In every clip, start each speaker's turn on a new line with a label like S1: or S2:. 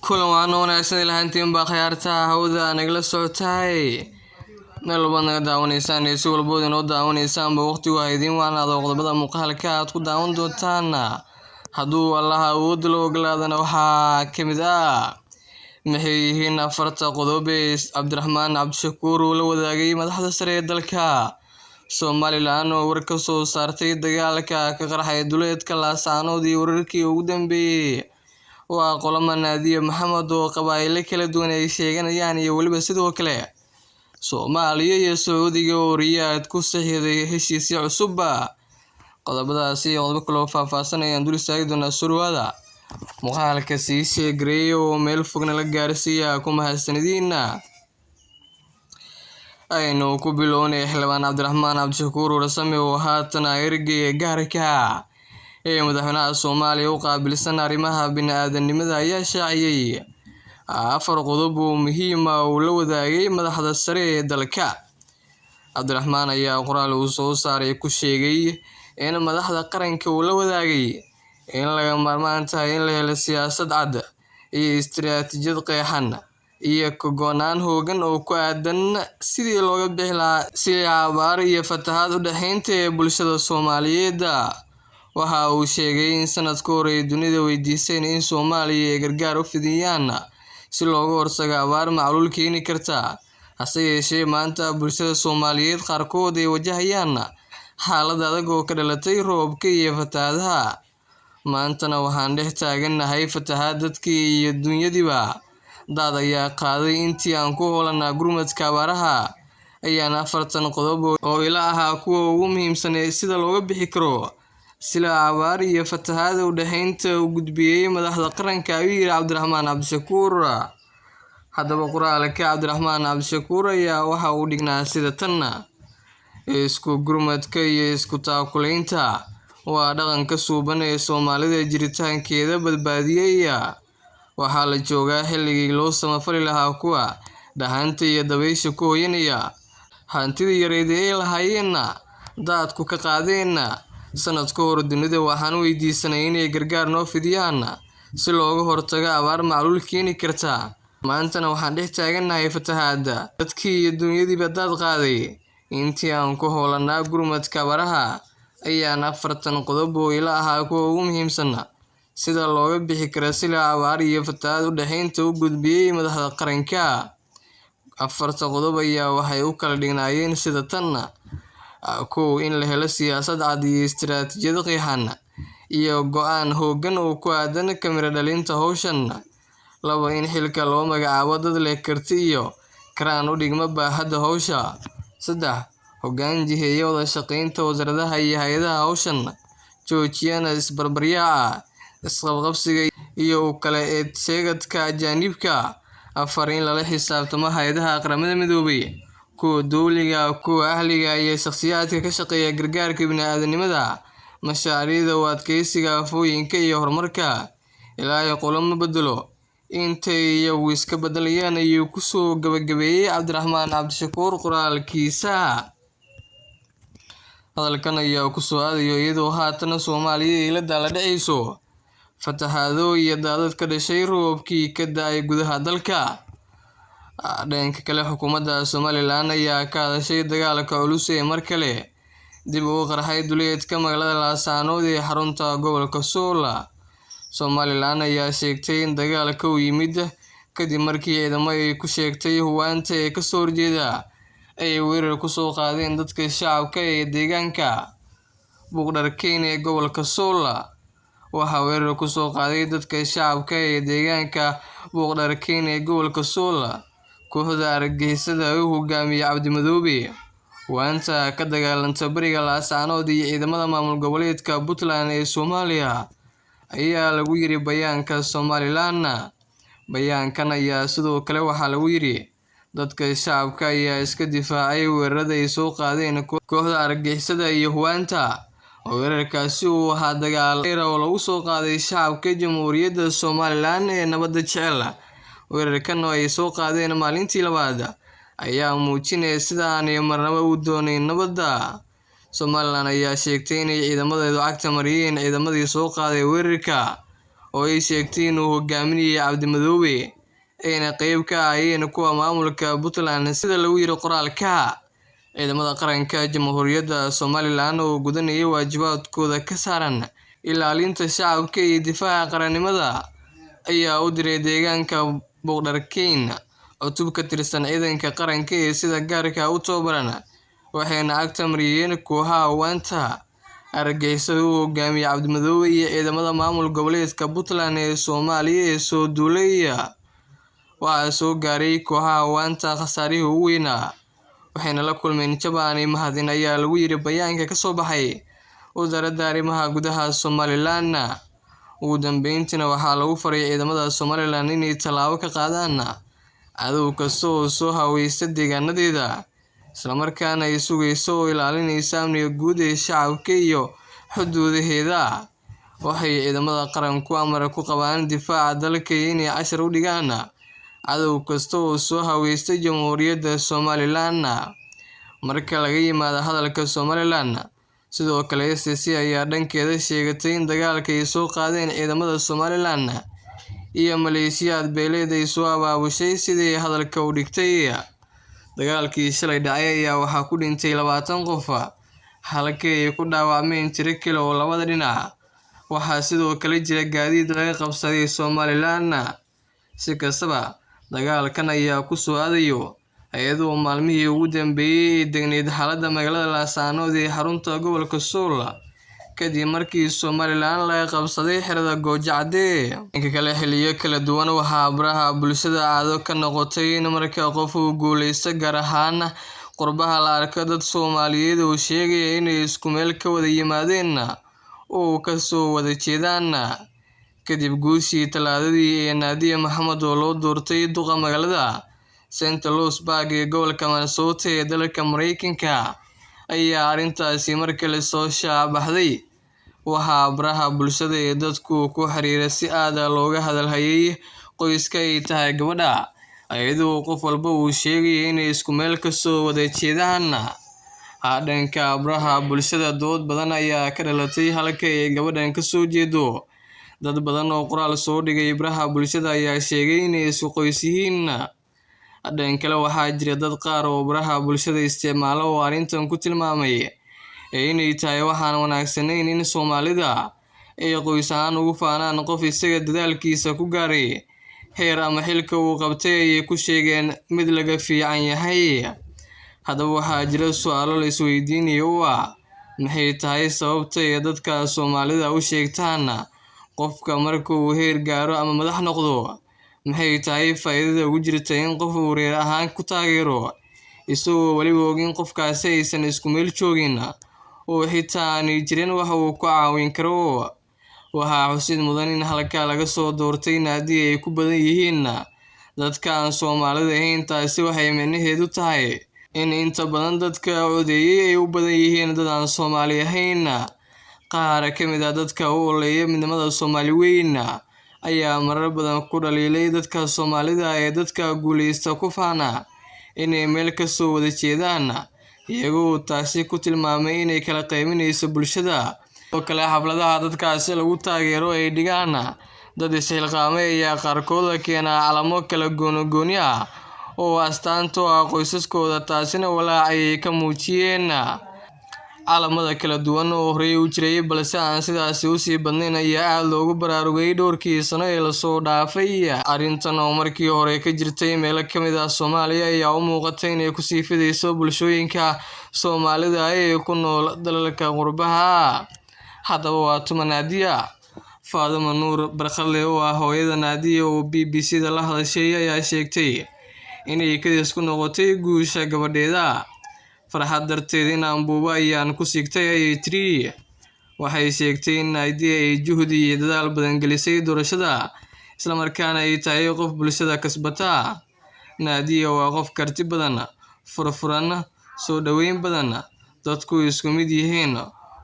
S1: kulan waan wanaagsan ilahantiin baa khiyaarta hawada nagala socotay meel walba naga daawanaysaan si walba inoo daawanaysaan ba waqti waa idin waanaado qodobada muuqaalka aad ku daawan doontaan hadduu allaha awood loo ogolaadana waxaa kamid maxay yihiin afarta qodob ee Cabdiraxmaan Cabdishakuur uu la wadaagay madaxda sare ee dalka Somaliland oo war ka soo saartay dagaalka ka qarxay duleedka Laascaanood iyo wararkii ugu dambeeyay waa qolama Naadiye Maxamed oo qabaayil kala duwan ay sheeganayaan iyo waliba sidoo kale Soomaaliya iyo Sacuudiga oo Riyaad ku saxiixday heshiisyo cusub qodobadaasi qodobo kale faahfaahsan ayaan dul istaagi doonaa surwada muuqaalka sii sheegay oo meel fogna la gaarsiiya ku mahadsanidina aynu ku bilownay xildhibaan Cabdiraxmaan Cabdishakuur Warsame oo haatan ergey gaarka ee madaxweynaha Soomaaliya u qaabilsan arrimaha bini'aadanimada ayaa shaaciyay afar qodob oo muhiim ah oo la wadaagay madaxda sare ee dalka. Cabdiraxmaan ayaa qoraal uu soo saaray ku sheegay in madaxda qaranka uu la wadaagay in laga maarmaan tahay in la helo siyaasad cad iyo istiraatiijiyad qeexan iyo go'aan hoggaan oo ku aadan sidii looga bixi lahaa si abaar iyo fatahaad u dhaxaynta bulshada Soomaaliyeed. waxa uu sheegay in sanadka hore dunida weydiiseen in Soomaaliya ay gargaar u fidiyaan si looga hortago abaar macluul keeni karta hase yeeshee maanta bulshada Soomaaliyeed qaarkood ay wajahayaan xaalad adag oo ka dhalatay roobka iyo fatahaadaha. maantana waxaan dhex taaganahay fatahaad dadkii iyo dunyadiiba dad ayaa qaaday intii aan ku hoolanaa gurmadka abaaraha ayaan afartan qodob oo ila ahaa kuwa ugu muhiimsan ee sida looga bixi karo sila abaar iyo fatahaad u dhaxaynta u gudbiyay madaxda qaranka ayuu yiri Cabdiraxmaan Cabdishakuur. haddaba qoraalka Cabdiraxmaan Cabdishakuur ayaa waxa uu dhignaa sida tan isku gurmadka iyo isku taakulaynta waa dhaqanka suuban ee Soomaalida jiritaankeeda badbaadiyay. waxaa la joogaa xilligii loo samafali lahaa kuwa dhaxanta iyo dabaysha ku hooyanaya hantidii yareed ee lahaayeen daadku ka qaadeen sanadka hore dunida waxaan weydiisanay inay gargaar noo fidiyaan si looga hortago abaar macluul keeni karta. maantana waxaan dhex taaganahay fatahaad dadkii iyo dunyadiiba daad qaaday intii aan ku hoolanaa gurmadka abaaraha ayaan afartan qodob oo ila ahaa kuwa ugu muhiimsan sida looga bixi karo sila abaar iyo fatahaad u dhaxaynta u gudbiyay madaxda qaranka. afarta qodob ayaa waxay u kala dhignaayeen sida tan kow in la helo siyaasad cad iyo istiraatiijiyad qeexan iyo go'aan hoggaan oo ku aadan kamira dhalinta hawshan. labo in xilka loo magacaabo dad leh karti iyo karaan u dhigma baahida hawsha. saddex hoggaan jiheeya wada shaqaynta wasaaradaha iyo hay'adaha hawshan joojiyana isbarbaryaaca isqabqabsiga iyo u kala sheegadka ajaanibka. afar in lala xisaabtamo hay'adaha qaramada midoobay kuwa dowliga kuwa ahliga iyo shakhsiyaadka ka shaqeeya gargaarka bini'aadanimada mashaariicda u adkeysiga afooyinka iyo horumarka. ilaahay qolama bedelo intay iyagu iska bedelayaan ayuu ku soo gabagabeeyay Cabdiraxmaan Cabdishakuur qoraalkiisa. hadalkan ayaa ku soo aadayo iyadoo haatan Soomaaliya ay la daalaa dhacayso fatahaado iyo daadad ka dhashay roobkii ka da'ay gudaha dalka. dhanka kale xukuumadda Somaliland ayaa ka hadashay dagaalka culus ee mar kale dib u qarxay duleedka magaalada Laascaanood ee xarunta gobolka Sool. Somaliland ayaa sheegtay in dagaalka uu yimid kadib markii ciidamo ay ku sheegtay huwaanta ee ka soo horjeeda ay weerar ku soo qaadeen dadka shacabka ee deegaanka Buuqdharkayn ee gobolka Sool. waxaa weerar ku soo qaaday dadka shacabka ee deegaanka Buuqdharkayn ee gobolka Sool kooxda argagixisada uu hogaamiyay Cabdi Madoobe. waanta ka dagaalanta bariga Laascaanood iyo ciidamada maamul goboleedka Puntland ee Soomaaliya ayaa lagu yiri bayaanka Somaliland. bayaankan ayaa sidoo kale waxaa lagu yiri dadka shacabka ayaa iska difaacay weerarada ay soo qaadeen kooxda argagixisada iyo huwaanta. weerarkaasi uu ahaa dagaal oo lagu soo qaaday shacabka Jamhuuriyadda Somaliland ee nabadda jecel. weerarkan oo ay soo qaadeen maalintii labaad ayaa muujinaya sida aanay marnaba u doonayn nabadda. Somaliland ayaa sheegtay inay ciidamadeedu cagta mariyeen ciidamadii soo qaaday weerarka oo ay sheegtay inuu hogaaminayay Cabdi Madoobe ayna qayb ka ahaayeen kuwa maamulka Puntland sida lagu yiri qoraalka. Ciidamada qaranka Jamhuuriyadda Somaliland oo gudanaya waajibaadkooda ka saaran ilaalinta shacabka iyo difaaca qarannimada ayaa u diray deegaanka Boqortooyada cutub ka tirsan ciidanka qaranka ee sida gaarka u tababaran, waxayna agta mariyeen kooxaha waanta argagixisada uu hogaamiyay Cabdi Madoobe iyo ciidamada maamul goboleedka Puntland ee Soomaaliya ee soo duulaya. Waxaa soo gaaray kooxaha waanta khasaarihii ugu weynaa, waxayna la kulmeen jabaan iyo mahadin ayaa lagu yiri bayaanka ka soo baxay wasaaradda arrimaha gudaha Somaliland. Ugu dambeyntiina waxaa lagu faray ciidamada Somaliland inay tallaabo ka qaadaan cadow kasta oo soo haweysta deegaanadeeda, isla markaana ay sugayso oo ilaalinaysa amniga guud ee shacabka iyo xuduudaheeda. Waxay ciidamada qaranku amar ku qabaan difaaca dalka inay cashar u dhigaan cadow kasta oo soo haweysta Jamhuuriyadda Somaliland. Marka laga yimaado hadalka Somaliland, sidoo kale SSC ayaa dhankeeda sheegatay in dagaalka ay soo qaadeen ciidamada Somaliland iyo maleeshiyad beeleed ay soo abaabushay sidii hadalka u dhigtay. Dagaalkii shalay dhacay ayaa waxaa ku dhintay 20 qof, halka ay ku dhaawacmeen tiro kale oo labada dhinac. Waxaa sidoo kale jira gaadiid laga qabsaday Somaliland. Si kastaba, dagaalkan ayaa ku soo aadayo iyadoo maalmihii ugu dambeeyay degneyd xaaladda magaalada Laascaanood ee xarunta gobolka Sool kadib markii Somaliland laga qabsaday xerada Goojacde. Inka kale xilliyo kala duwan waxaa baraha bulshada caado ka noqotay in marka qof uu guuleysto gaar ahaan qurbaha la arko dad Soomaaliyeed oo sheegaya inay isku meel ka wada yimaadeen oo ka soo wada jeedaan. Kadib guushii Talaadadii ee Nadia Maxamed oo loo doortay duqa magaalada St. Louisburg ee gobolka Minnesota ee dalka Mareykanka ayaa arrintaasi mar kale soo shaabaxday. Waxaa baraha bulshada ee dadku ku xiriira si aad ah looga hadalhayay qoyska ay tahay gabadha, iyadoo qof walba uu sheegay inay isku meel ka soo wada jeedaan. Dhanka baraha bulshada dood badan ayaa ka dhalatay halka ay gabadhan ka soo jeedo. Dad badan oo qoraal soo dhigay baraha bulshada ayaa sheegay inay isku qoys yihiin. Dhanka kale waxaa jira dad qaar oo baraha bulshada isticmaala oo arrintan ku tilmaamay inay tahay waxaan wanaagsanayn in Soomaalida ay qoys ahaan ugu faanaan qof isaga dadaalkiisa ku gaaray heer ama xilka uu qabtay ay ku sheegeen mid laga fiican yahay. Haddaba waxaa jira su'aalo la isweydiinayo maxay tahay sababta ay dadka Soomaalida u sheegtaan qofka marka uu heer gaaro ama madax noqdo? Maxay tahay faa'iidada ugu jirta in qof uu reer ahaan ku taageero isagoo waliba ogin qofkaasi aysan isku meel joogin oo xitaa aanay jirin wax uu ku caawin karo? Waxaa xusid mudan in halka laga soo doortay Nadia ay ku badan yihiin dadka aan Soomaalida ahayn. Taasi waxay micnaheedu tahay in inta badan dadka codeeyay ay u badan yihiin dad aan Soomaali ahayn. Qaar ka mid ah dadka u ololeeya midnimada Soomaali weyn ayaa marar badan ku dhaliilay dadka Soomaalida ee dadka guuleysta ku faana inay meel ka soo wada jeedaan, iyagoo taasi ku tilmaamay inay kala qayminayso bulshada. oo kale xafladaha dadkaasi lagu taageero ay dhigaan dad isxilqaamay ayaa qaarkood keena calamo kala gooni ah oo astaanto ah qoysaskooda, taasina walaac ay ka muujiyeen. calamada kala duwan oo horey u jiray balse aan sidaasi u sii badnayn ayaa aad loogu baraarugay dhowrkii sano ee lasoo dhaafay. arrintan oo markii hore ka jirtay meelo ka mid ah Soomaaliya ayaa u muuqatay inay ku sii fidayso bulshooyinka Soomaalida ee ku nool dalalka qurbaha. haddaba waa tuma Nadia Faadimo Nuur Barkhalle oo ah hooyada Nadia oo BBC-da la hadashay ayaa sheegtay inay kadis ku noqotay guusha gabadheeda. farxad darteed in Ambuuba ayaan ku sigtay ayay tiri. waxay sheegtay in Nadia ay juhdi iyo dadaal badan gelisay doorashada, isla markaana ay tahay qof bulshada kasbata. Nadia waa qof karti badan, furfuran, soo dhaweyn badan, dadku isku mid yihiin,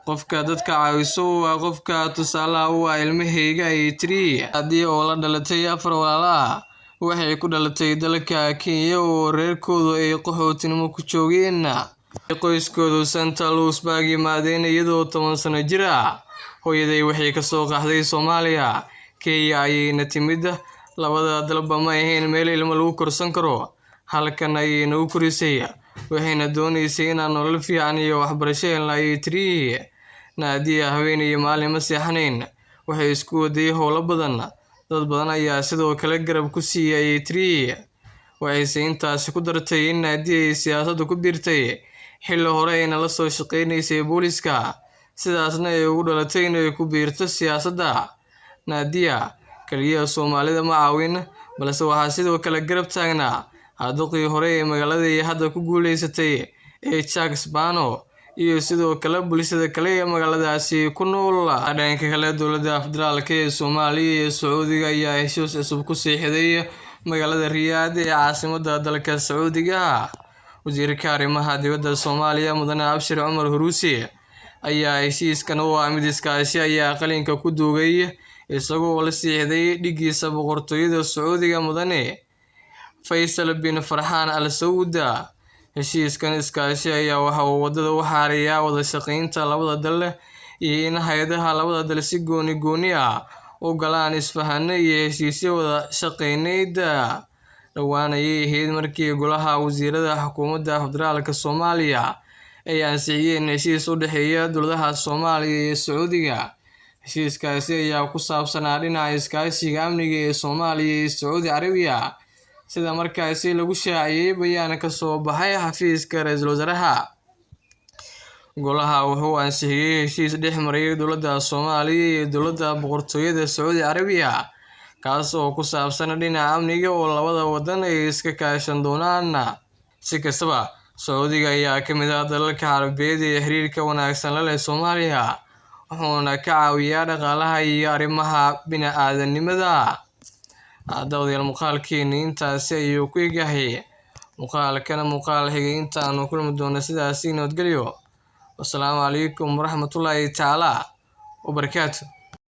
S1: qofka dadka caawiso waa qofka tusaalaha u ah ilmahayga ayay tiri. Nadia oo la dhalatay 4 walaal waxay ku dhalatay dalka Kenya oo reerkoodu ay qaxootinimo ku joogeen. qoyskoodu St. Louisburg yimaadeen iyadoo 10 sano jir ah. hooyaday waxay ka soo qaxday Soomaaliya Kenya ayayna timid labada dalba ma ahayn meel ilmo lagu korsan karo halkan ayayna u korisay waxayna doonaysay inaan nolol fiican iyo waxbarasho helnay tiri Nadia haweeney maalin ma seexanayn waxay isku waday howlo badan dad badan ayaa sidoo kale garab ku siiyay tiri waxay intaas ku dartay in Nadia siyaasadda ku biirtay xilli hore ay la soo shaqeynaysay booliska sidaasna ay ugu dhalatay inay ku biirto siyaasadda Nadia kaliya Soomaalida ma caawin balse waxaa sidoo kale garab taagnaa haddii hore ee magaalada ay hadda ku guuleysatay ee Charles Bano iyo sidoo kale bulshada kale ee magaaladaasi ku nool dhanka kale dowladda federaalka ee Soomaaliya iyo Sacuudiga ayaa heshiis cusub ku saxiixday magaalada Riyadh ee caasimadda dalka Sacuudiga wasiirka arrimaha dibadda Soomaaliya Mudane Abshir Cumar Hurusi ayaa heshiiskan oo mid iskaashi ayaa qalinka ku duugay isagoo la saxiixday dhigiisa boqortooyada Sacuudiga Mudane Faisal bin Farhan Al Saud heshiiskan iskaashi ayaa waxa uu wadada u xaariyaa wada shaqeynta labada dal iyo in hay'adaha labada dal si gooni u galaan isfahan iyo heshiisyo wada shaqeyneed dhawaan ayay ahayd markii golaha wasiirada xukuumadda federaalka Soomaaliya ay ansixiyeen heshiis u dhexeeya dowladaha Soomaaliya iyo Sacuudiga heshiiskaasi ayaa ku saabsanaa dhinaca iskaashiga amniga ee Soomaaliya iyo Sacuudi Carabiya sida markaasi lagu shaaciyay bayaan ka soo baxay xafiiska ra'iisul wasaaraha golaha wuxuu ansixiyay heshiis dhex maray dowladda Soomaaliya iyo dowladda boqortooyada Sacuudi Carabiya kaas oo ku saabsan dhinaca amniga oo labada wadan ay iska kaashan doonaan si kastaba Sacuudiga ayaa ka mid ah dalalka Carabeed ee xiriirka wanaagsan la leh Soomaaliya wuxuuna ka caawiyaa dhaqaalaha iyo arrimaha bini'aadanimada dawladda muuqaalkeena intaasi ayuu ku egahay muuqaal xigay intaanu kulmi doono sidaas nabadgelyo wassalaamu calaykum waraxmatullaahi tacaala wabarakaatuh